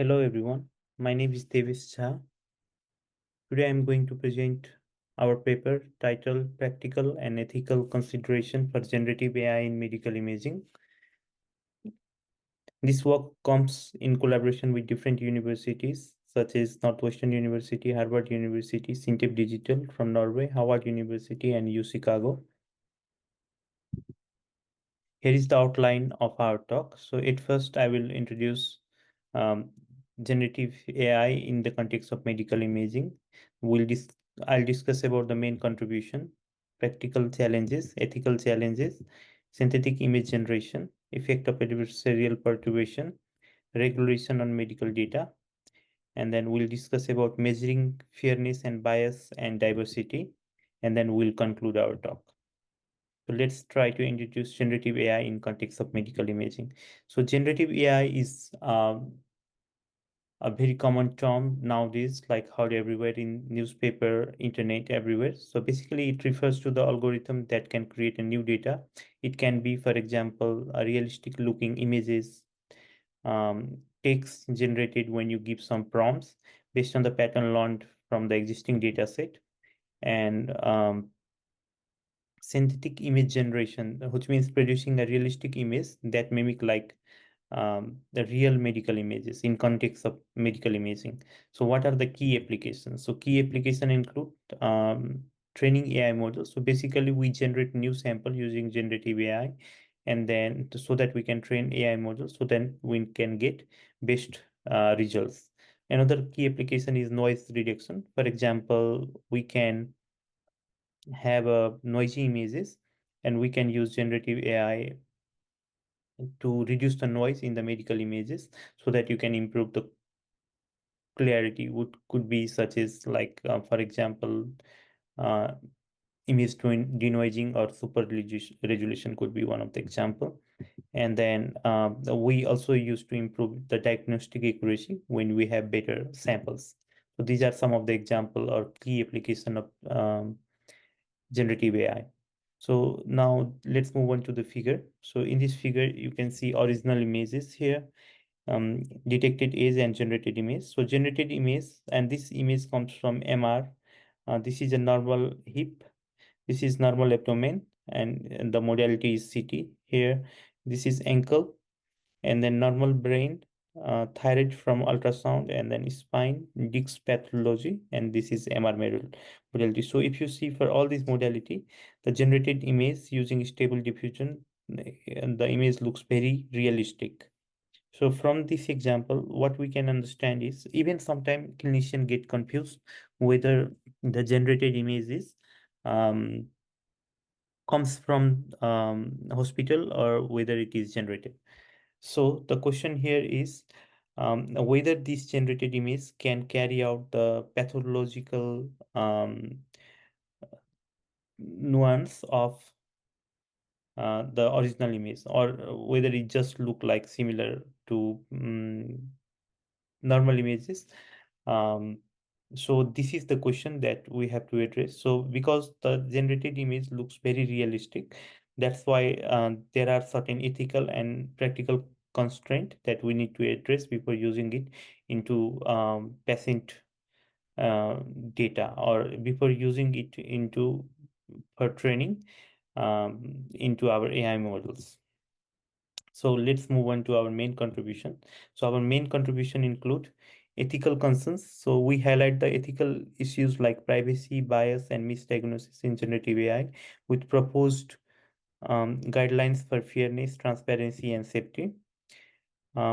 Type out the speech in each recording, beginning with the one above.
Hello everyone, my name is Debesh. Today I am going to present our paper titled Practical and Ethical Consideration for Generative AI in Medical Imaging. This work comes in collaboration with different universities such as Northwestern University, Harvard University, Sintef Digital from Norway, Howard University and U Chicago. Here is the outline of our talk. So at first I will introduce um, generative AI in the context of medical imaging. We'll dis I'll discuss about the main contribution, practical challenges, ethical challenges, synthetic image generation, effect of adversarial perturbation, regulation on medical data, and then we'll discuss about measuring fairness and bias and diversity, and then we'll conclude our talk. So let's try to introduce generative AI in context of medical imaging. So generative AI is a very common term nowadays, like heard everywhere in newspaper, internet, everywhere. So basically it refers to the algorithm that can create a new data. It can be, for example, a realistic looking images, text generated when you give some prompts based on the pattern learned from the existing data set, and synthetic image generation, which means producing a realistic image that mimic like the real medical images in context of medical imaging. So what are the key applications? So key application include training AI models. So basically we generate new sample using generative AI, and then so that we can train AI models, so then we can get best results. Another key application is noise reduction. For example, we can have a noisy images, and we can use generative AI to reduce the noise in the medical images so that you can improve the clarity. Would could be such as like for example, uh, image denoising or super resolution could be one of the example. And then we also use to improve the diagnostic accuracy when we have better samples. So these are some of the example or key application of generative AI. So now let's move on to the figure. So in this figure, you can see original images here, detected age and generated image. So generated image, and this image comes from MR. This is a normal hip. This is normal abdomen, and the modality is CT here. This is ankle, and then normal brain, thyroid from ultrasound, and then spine, disc pathology, and this is MR modality. So if you see for all these modality, the generated image using stable diffusion, the image looks very realistic. So from this example, what we can understand is even sometimes clinician get confused whether the generated image is um, comes from hospital or whether it is generated. So the question here is whether this generated image can carry out the pathological nuance of the original image, or whether it just look like similar to normal images. Um, so this is the question that we have to address. So because the generated image looks very realistic, that's why there are certain ethical and practical constraint that we need to address before using it into patient uh, data, or before using it into for training into our AI models. So let's move on to our main contribution. So our main contribution include ethical concerns. So we highlight the ethical issues like privacy, bias, and misdiagnosis in generative AI with proposed guidelines for fairness, transparency, and safety.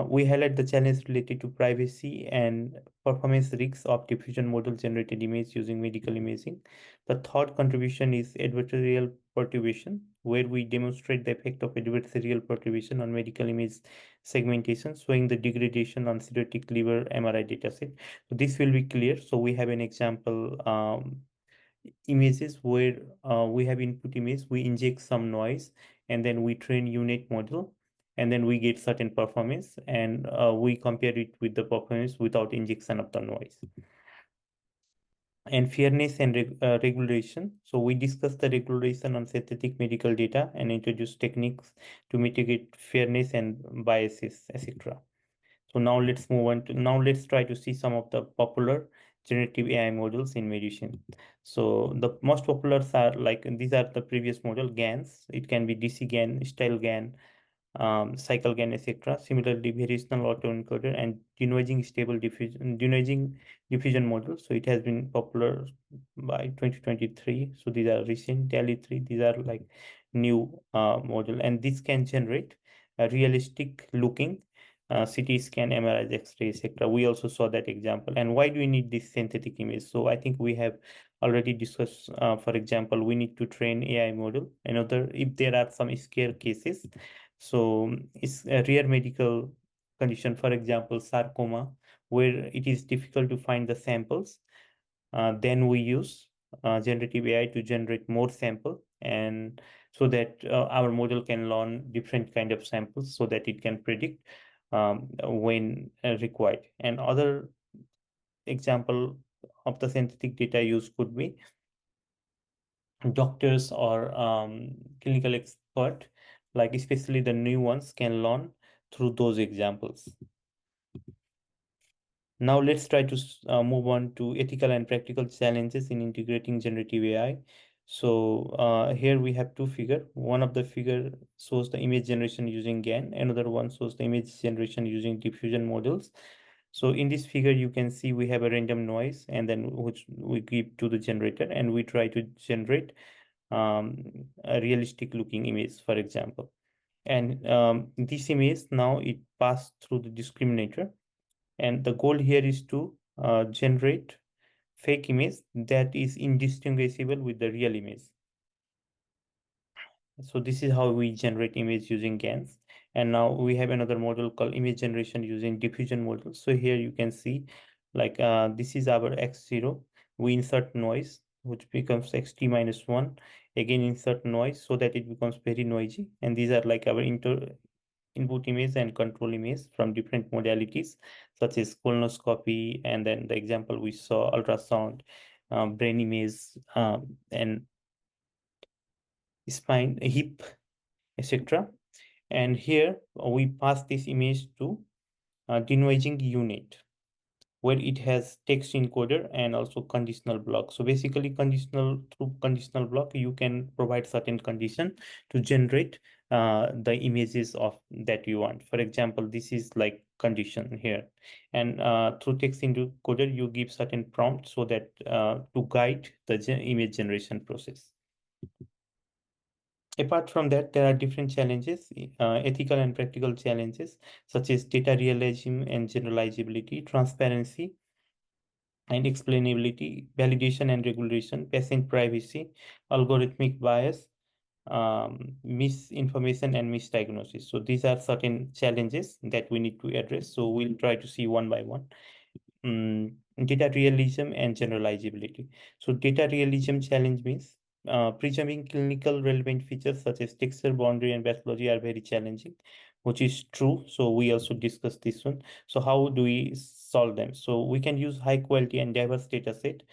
We highlight the challenge related to privacy and performance risks of diffusion model generated image using medical imaging. The third contribution is adversarial perturbation, where we demonstrate the effect of adversarial perturbation on medical image segmentation, showing the degradation on cirrhotic liver MRI dataset. So this will be clear. So we have an example images where we have input image, we inject some noise, and then we train unit model, and then we get certain performance, and we compare it with the performance without injection of the noise. And fairness and regulation. So we discuss the regulation on synthetic medical data and introduce techniques to mitigate fairness and biases, etc. So now let's move on to, now let's try to see some of the popular generative AI models in medicine. So the most popular are like, these are the previous model GANs. It can be DC GAN, style GAN, cycle GAN, etc. Similarly, variational autoencoder and denoising diffusion model. So it has been popular by 2023. So these are recent DALI 3. These are like new model, and this can generate a realistic looking CT scan, MRI, X-ray, etc. We also saw that example. And why do we need this synthetic image? So I think we have already discussed, for example, we need to train AI model. Another, if there are some scare cases, so it's a rare medical condition, for example, sarcoma, where it is difficult to find the samples. Then we use generative AI to generate more sample, and so that our model can learn different kind of samples so that it can predict when required. And other example of the synthetic data use could be doctors or clinical expert, like especially the new ones can learn through those examples. Now let's try to move on to ethical and practical challenges in integrating generative AI. So here we have two figures. One of the figure shows the image generation using GAN. Another one shows the image generation using diffusion models. So in this figure, you can see we have a random noise, and then which we give to the generator, and we try to generate a realistic looking image, for example. And this image now it passed through the discriminator, and the goal here is to generate fake image that is indistinguishable with the real image. So this is how we generate image using GANs. And now we have another model called image generation using diffusion model. So here you can see like this is our X0. We insert noise, which becomes XT minus 1. Again, insert noise so that it becomes very noisy. And these are like our input image and control image from different modalities, such as colonoscopy, and then the example we saw, ultrasound, brain image, and spine, hip, etc. And here we pass this image to denoising unit, where it has text encoder and also conditional block. So basically through conditional block, you can provide certain condition to generate the images of that you want. For example, this is like condition here. And through text encoder, you give certain prompts so that to guide the image generation process. Apart from that, there are different challenges, ethical and practical challenges, such as data realism and generalizability, transparency and explainability, validation and regulation, patient privacy, algorithmic bias, misinformation and misdiagnosis. So these are certain challenges that we need to address. So we'll try to see one by one. Data realism and generalizability. So data realism challenge means presuming clinical relevant features such as texture, boundary, and pathology are very challenging, which is true. So we also discussed this one. So how do we solve them? So we can use high quality and diverse data set.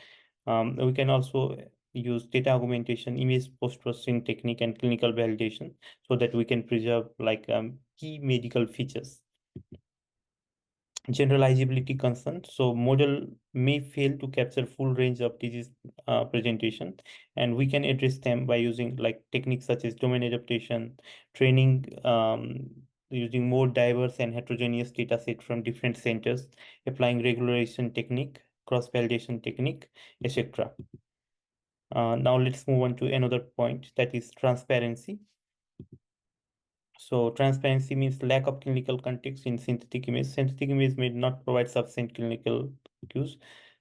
We can also use data augmentation, image post-processing technique, and clinical validation so that we can preserve like key medical features. Generalizability concern. So model may fail to capture full range of disease presentation, and we can address them by using like techniques such as domain adaptation, training, using more diverse and heterogeneous data set from different centers, applying regularization technique, cross-validation technique, etc. Now let's move on to another point, that is transparency. So transparency means lack of clinical context in synthetic image. Synthetic image may not provide sufficient clinical cues.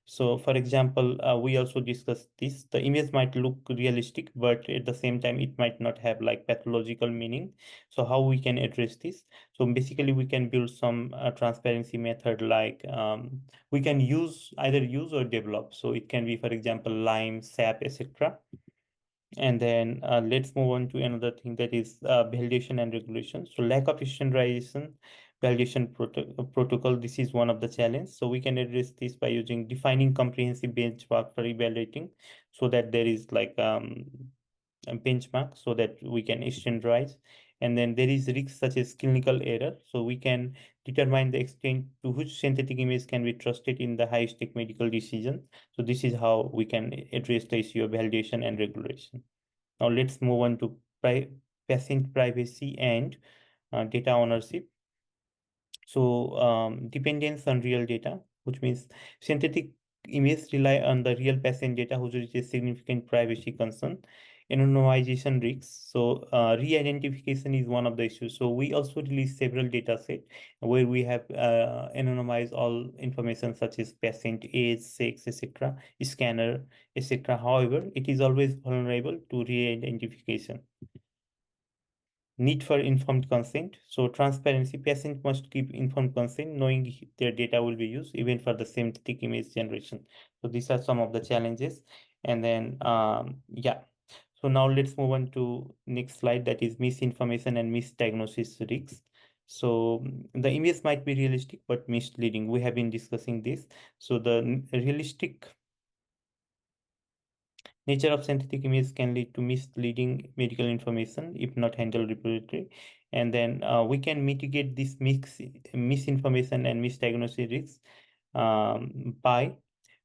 So for example, we also discussed this. The image might look realistic, but at the same time, it might not have like pathological meaning. So how we can address this? So basically, we can build some transparency method like we can either use or develop. So it can be, for example, Lime, SAP, etc. And then let's move on to another thing, that is validation and regulation. So lack of standardization validation protocol, this is one of the challenge. So we can address this by using defining comprehensive benchmark for evaluating, so that there is like a benchmark so that we can standardize. And then there is risks such as clinical error. So we can determine the extent to which synthetic image can be trusted in the high stake medical decision. So this is how we can address the issue of validation and regulation. Now let's move on to patient privacy and data ownership. So dependence on real data, which means synthetic images rely on the real patient data, which is a significant privacy concern. Anonymization risks. So re-identification is one of the issues. So we also release several data sets where we have anonymized all information such as patient age, sex, etc., scanner, etc. However, it is always vulnerable to re-identification. Need for informed consent. So transparency, patient must give informed consent, knowing their data will be used even for the synthetic image generation. So these are some of the challenges. And then, yeah. So now let's move on to next slide, that is misinformation and misdiagnosis risks. So the image might be realistic but misleading. We have been discussing this. So the realistic nature of synthetic images can lead to misleading medical information if not handled appropriately. And then we can mitigate this misinformation and misdiagnosis risks by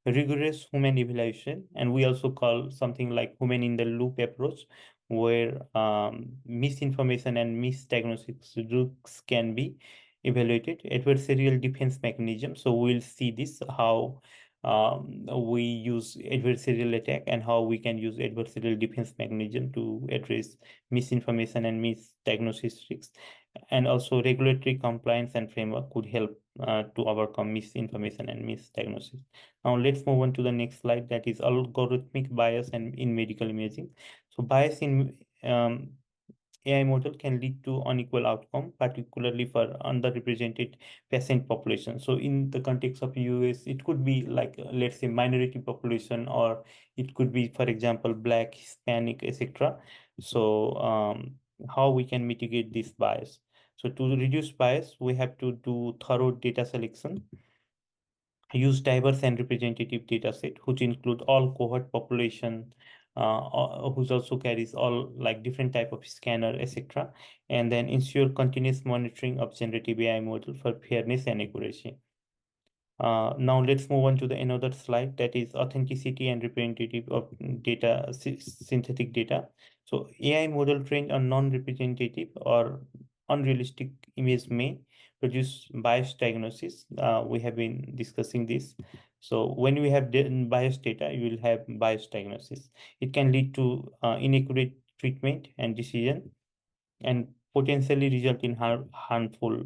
rigorous human evaluation, and we also call something like human in the loop approach, where misinformation and misdiagnosis risks can be evaluated. Adversarial defense mechanism. So we'll see this how we use adversarial attack and how we can use adversarial defense mechanism to address misinformation and misdiagnosis risks. And also regulatory compliance and framework could help to overcome misinformation and misdiagnosis. Now let's move on to the next slide, that is algorithmic bias and in medical imaging. So bias in AI model can lead to unequal outcome, particularly for underrepresented patient population. So in the context of US, it could be like, let's say minority population, or it could be, for example, Black, Hispanic, etc. So how we can mitigate this bias? So to reduce bias, we have to do thorough data selection, use diverse and representative data set, which include all cohort population, who's also carries all like different type of scanner, etc. And then ensure continuous monitoring of generative AI model for fairness and accuracy. Now let's move on to the another slide, that is authenticity and representative of data, synthetic data. So AI model trained on non-representative or unrealistic image may produce biased diagnosis. We have been discussing this. So when we have biased data, you will have biased diagnosis. It can lead to inaccurate treatment and decision, and potentially result in harmful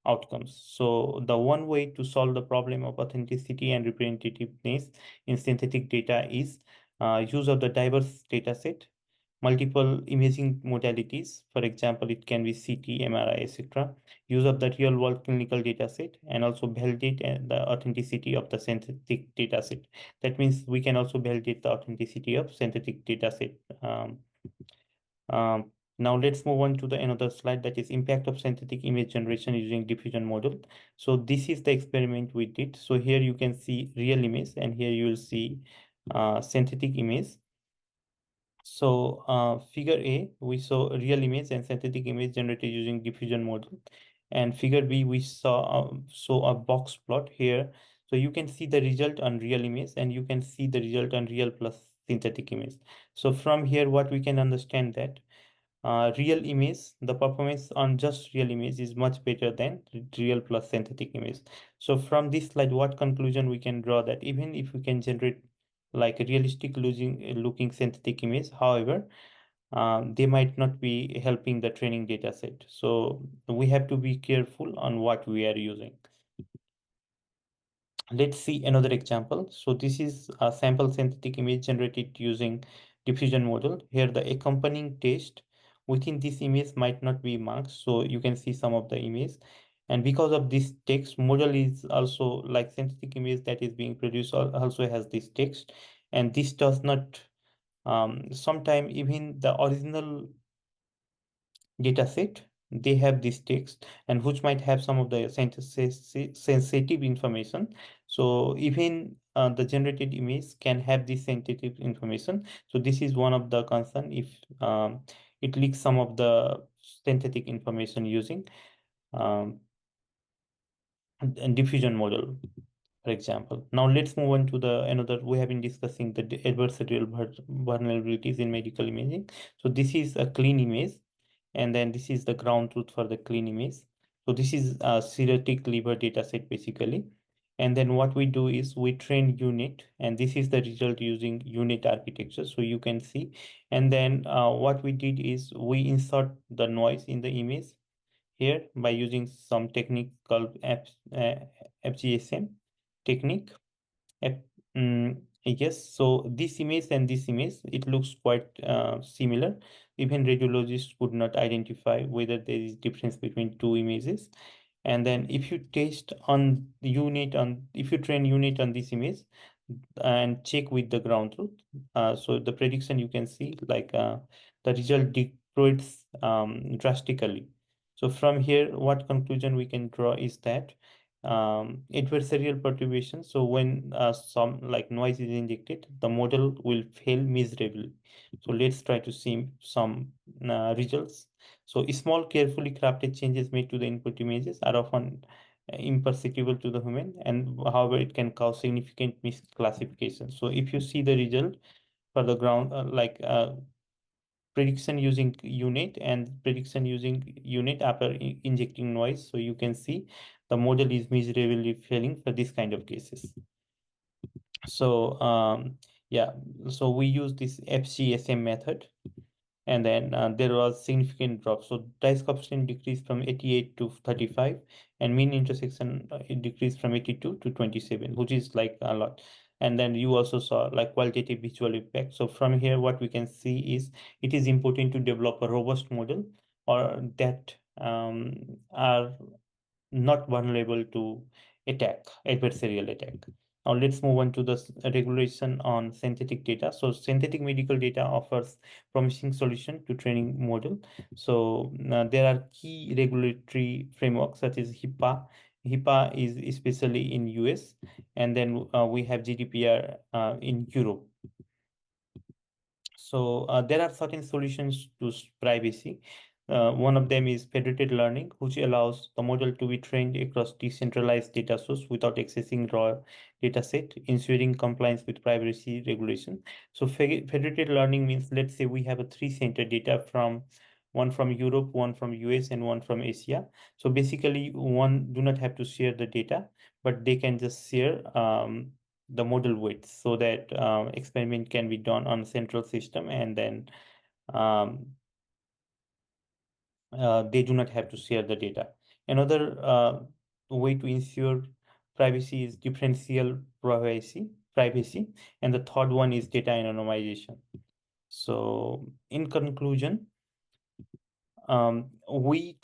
outcomes. So the one way to solve the problem of authenticity and representativeness in synthetic data is use of the diverse data set, multiple imaging modalities. For example, it can be CT, MRI, etc. Use of the real world clinical data set, and also validate the authenticity of the synthetic data set. That means we can also validate the authenticity of synthetic data set. Um, Now let's move on to the another slide, that is impact of synthetic image generation using diffusion model. So this is the experiment we did. So here you can see real image, and here you will see synthetic image. So figure A, we saw a real image and synthetic image generated using diffusion model. And figure B, we saw a box plot here. So you can see the result on real image, and you can see the result on real plus synthetic image. So from here, what we can understand that real image, the performance on just real image is much better than real plus synthetic image. So from this slide, what conclusion we can draw, that even if we can generate like a realistic looking synthetic image, however, they might not be helping the training data set. So we have to be careful on what we are using. Let's see another example. So this is a sample synthetic image generated using diffusion model. Here the accompanying text within this image might not be marked. So you can see some of the image. And because of this text, model is also like synthetic image that is being produced also has this text. And this does not, sometime even the original data set, they have this text, and which might have some of the sensitive information. So even the generated image can have this sensitive information. So this is one of the concern if it leaks some of the synthetic information using um, and diffusion model, for example. Now let's move on to the another. We have been discussing the adversarial vulnerabilities in medical imaging. So this is a clean image, and then this is the ground truth for the clean image. So this is a cirrhotic liver data set basically. And then what we do is we train unit, and this is the result using unit architecture. So you can see, and then what we did is we insert the noise in the image here by using some technique called FGSM technique. F- yes, so this image and this image, it looks quite similar. Even radiologists could not identify whether there is difference between two images. And then if you test on the unit on, if you train unit on this image and check with the ground truth, so the prediction you can see like the result degrades drastically. So from here, what conclusion we can draw is that adversarial perturbation. So when some like noise is injected, the model will fail miserably. So let's try to see some results. So small, carefully crafted changes made to the input images are often imperceptible to the human, and however, it can cause significant misclassification. So if you see the result for the ground, prediction using unit and prediction using unit after injecting noise. So you can see the model is miserably failing for this kind of cases. So yeah, so we use this FCSM method, and then there was significant drop. So dice coefficient decreased from 88 to 35, and mean intersection it decreased from 82 to 27, which is like a lot. And then you also saw like qualitative visual impact. So from here, what we can see is it is important to develop a robust model or that are not vulnerable to attack, adversarial attack. Now let's move on to the regulation on synthetic data. So synthetic medical data offers promising solution to training model. So there are key regulatory frameworks such as HIPAA. HIPAA is especially in US, and then we have GDPR in Europe. So there are certain solutions to privacy. One of them is federated learning, which allows the model to be trained across decentralized data source without accessing raw data set, ensuring compliance with privacy regulation. So federated learning means, let's say we have a three center data from one from Europe, one from US, and one from Asia. So basically, one do not have to share the data, but they can just share the model weights so that experiment can be done on a central system, and then um, they do not have to share the data. Another way to ensure privacy is differential privacy, and the third one is data anonymization. So in conclusion, we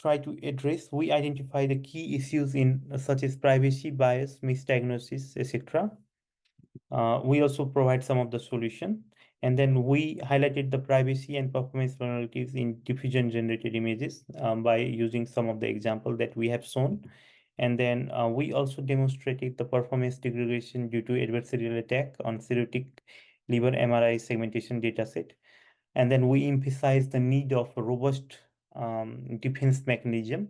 identify the key issues in such as privacy, bias, misdiagnosis, etc. We also provide some of the solution, and then we highlighted the privacy and performance vulnerabilities in diffusion generated images by using some of the example that we have shown. And then we also demonstrated the performance degradation due to adversarial attack on cirrhotic liver MRI segmentation dataset. And then we emphasize the need of a robust defense mechanism.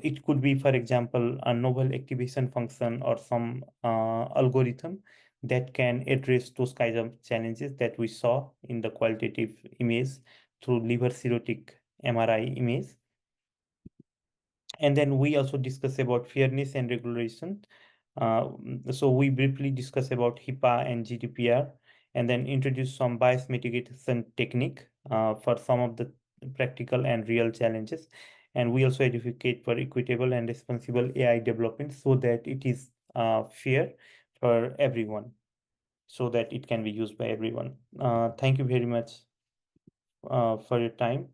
It could be, for example, a novel activation function or some algorithm that can address those kinds of challenges that we saw in the qualitative image through liver cirrhotic MRI image. And then we also discuss about fairness and regulation. So we briefly discuss about HIPAA and GDPR, and then introduce some bias mitigation technique for some of the practical and real challenges. And we also advocate for equitable and responsible AI development so that it is fair for everyone, so that it can be used by everyone. Thank you very much for your time.